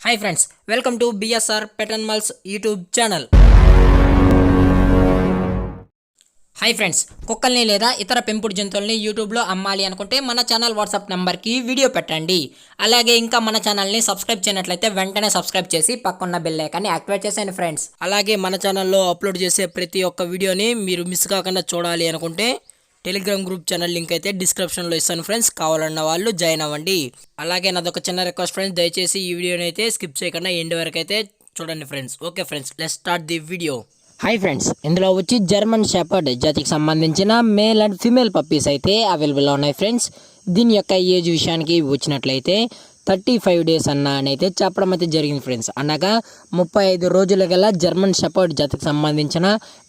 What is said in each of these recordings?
Hi friends, welcome to BSR pet animals YouTube channel. Hi friends, కుక్కల్ని లేదా ఇతర పెంపుడు జంతువుల్ని యూట్యూబ్లో అమ్మాలి అనుకుంటే మన ఛానల్ వాట్సాప్ నెంబర్కి వీడియో పెట్టండి. అలాగే ఇంకా మన ఛానల్ని సబ్స్క్రైబ్ చేయనట్లయితే వెంటనే సబ్స్క్రైబ్ చేసి పక్కన్న బెల్ ఐకాన్ని యాక్టివేట్ చేసేయండి ఫ్రెండ్స్. అలాగే మన ఛానల్లో అప్లోడ్ చేసే ప్రతి ఒక్క వీడియోని మీరు మిస్ కాకుండా చూడాలి అనుకుంటే టెలిగ్రామ్ గ్రూప్ ఛానల్ లింక్ అయితే డిస్క్రిప్షన్లో ఇస్తాను ఫ్రెండ్స్, కావాలన్న వాళ్ళు జాయిన్ అవ్వండి. అలాగే నాదొక చిన్న రిక్వెస్ట్ ఫ్రెండ్స్, దయచేసి ఈ వీడియోని అయితే స్కిప్ చేయకుండా ఎండ్ వరకు అయితే చూడండి friends. Okay friends, let's start the video. Hi friends, ఇందులో వచ్చి జర్మన్ షెపర్డ్ జాతికి సంబంధించిన మేల్ అండ్ ఫీమేల్ పప్పీస్ అయితే అవైలబుల్లో ఉన్నాయి ఫ్రెండ్స్. దీని యొక్క ఏజ్ విషయానికి వచ్చినట్లయితే 35 డేస్ అని అయితే చెప్పడం అయితే జరిగింది ఫ్రెండ్స్. అనగా 35 రోజుల గల జర్మన్ షెపర్డ్ జాతికి సంబంధించిన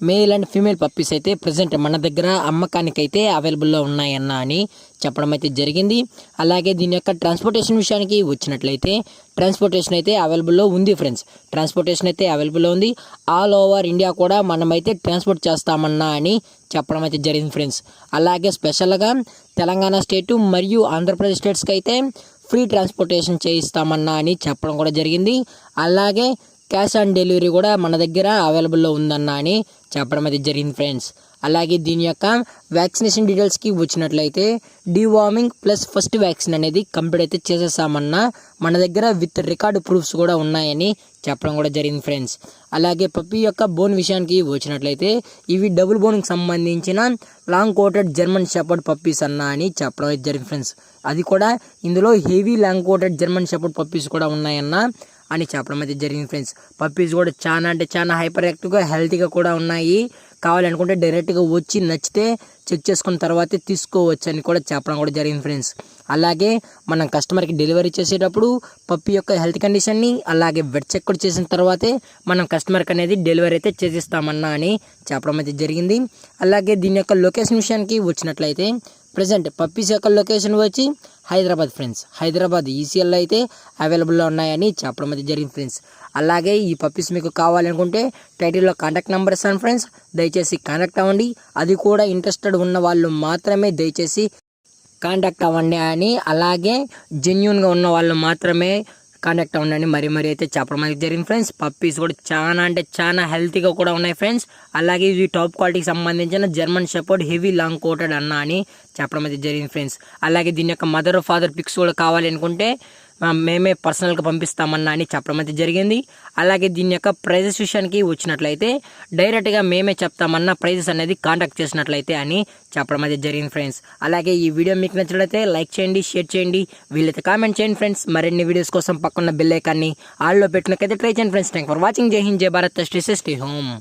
మేల్ అండ్ ఫీమేల్ పప్పీస్ అయితే ప్రజెంట్ మన దగ్గర అమ్మకానికి అయితే అవైలబుల్లో ఉన్నాయన్న అని చెప్పడం అయితే జరిగింది. అలాగే దీని యొక్క ట్రాన్స్పోర్టేషన్ విషయానికి వచ్చినట్లయితే ట్రాన్స్పోర్టేషన్ అయితే అవైలబుల్లో ఉంది ఫ్రెండ్స్. ట్రాన్స్పోర్టేషన్ అయితే అవైలబుల్లో ఉంది. ఆల్ ఓవర్ ఇండియా కూడా మనమైతే ట్రాన్స్పోర్ట్ చేస్తామన్నా అని చెప్పడం అయితే జరిగింది ఫ్రెండ్స్. అలాగే స్పెషల్గా తెలంగాణ స్టేటు మరియు ఆంధ్రప్రదేశ్ స్టేట్స్కి అయితే ఫ్రీ ట్రాన్స్పోర్టేషన్ చేయిస్తామన్నా అని చెప్పడం కూడా జరిగింది. అలాగే క్యాష్ ఆన్ డెలివరీ కూడా మన దగ్గర అవైలబుల్లో ఉందన్నా అని చెప్పడం అయితే జరిగింది ఫ్రెండ్స్. అలాగే దీని యొక్క వ్యాక్సినేషన్ డీటెయిల్స్కి వచ్చినట్లయితే డీవార్మింగ్ ప్లస్ ఫస్ట్ వ్యాక్సిన్ అనేది కంప్లీట్ అయితే చేసేసామన్నా మన దగ్గర విత్ రికార్డు ప్రూఫ్స్ కూడా ఉన్నాయని చెప్పడం కూడా జరిగింది ఫ్రెండ్స్. అలాగే పప్పీ యొక్క బోన్ విషయానికి వచ్చినట్లయితే ఇవి డబుల్ బోన్కి సంబంధించిన long coated German shepherd puppies అన్నా అని చెప్పడం అయితే జరిగింది ఫ్రెండ్స్. అది కూడా ఇందులో heavy long coated German shepherd puppies కూడా ఉన్నాయన్నా అని చెప్పడం అయితే జరిగింది ఫ్రెండ్స్. పప్పీస్ కూడా చాలా హైపర్ యాక్టివ్గా హెల్తీగా కూడా ఉన్నాయి. కావాలనుకుంటే డైరెక్ట్గా వచ్చి నచ్చితే చెక్ చేసుకున్న తర్వాతే తీసుకోవచ్చు అని కూడా చెప్పడం కూడా జరిగింది ఫ్రెండ్స్. అలాగే మనం కస్టమర్కి డెలివరీ చేసేటప్పుడు పప్పీ యొక్క హెల్త్ కండిషన్ని అలాగే వెట్ చెక్ కూడా చేసిన తర్వాతే మనం కస్టమర్కి అనేది డెలివరీ అయితే చేసిస్తామన్నా అని చెప్పడం అయితే జరిగింది. అలాగే దీని యొక్క లొకేషన్ విషయానికి వచ్చినట్లయితే ప్రజెంట్ పప్పీస్ యొక్క లొకేషన్ వచ్చి హైదరాబాద్ ఫ్రెండ్స్. హైదరాబాద్ ఈసీఎల్లో అయితే అవైలబుల్లో ఉన్నాయని చెప్పడం అయితే జరిగింది ఫ్రెండ్స్. అలాగే ఈ పప్పీస్ మీకు కావాలనుకుంటే టైటిల్లో కాంటాక్ట్ నెంబర్ ఇస్తాను ఫ్రెండ్స్, దయచేసి కాంటాక్ట్ అవ్వండి. అది కూడా ఇంట్రెస్టెడ్ ఉన్న వాళ్ళు మాత్రమే దయచేసి కాంటాక్ట్ అవ్వండి అని, అలాగే జెన్యూన్గా ఉన్న వాళ్ళు మాత్రమే కాంటాక్ట్ అవ్వండి మరీ అయితే చెప్పడం అయితే జరిగింది ఫ్రెండ్స్. పప్పీస్ కూడా చాలా హెల్తీగా కూడా ఉన్నాయి ఫ్రెండ్స్. అలాగే ఇవి టాప్ క్వాలిటీకి సంబంధించిన German shepherd heavy long coated అన్నా అని చెప్పడం అయితే జరిగింది ఫ్రెండ్స్. అలాగే దీని యొక్క మదర్ ఫాదర్ పిక్స్ కూడా కావాలి అనుకుంటే మేమే పర్సనల్గా పంపిస్తామన్నా అని చెప్పడం అయితే జరిగింది. అలాగే దీని యొక్క ప్రైజెస్ విషయానికి వచ్చినట్లయితే డైరెక్ట్గా మేమే చెప్తామన్నా ప్రైజెస్ అనేది కాంటాక్ట్ చేసినట్లయితే అని చెప్పడం అయితే జరిగింది ఫ్రెండ్స్. అలాగే ఈ వీడియో మీకు నచ్చినట్లయితే లైక్ చేయండి, షేర్ చేయండి, వీళ్ళైతే కామెంట్ చేయండి ఫ్రెండ్స్. మరిన్ని వీడియోస్ కోసం పక్కన్న బెల్ ఐకాన్ని ఆల్లో పెట్టినకైతే ట్రై చేయండి ఫ్రెండ్స్. Thank for watching. జై హింద్, జై భారత్, స్టే హోమ్.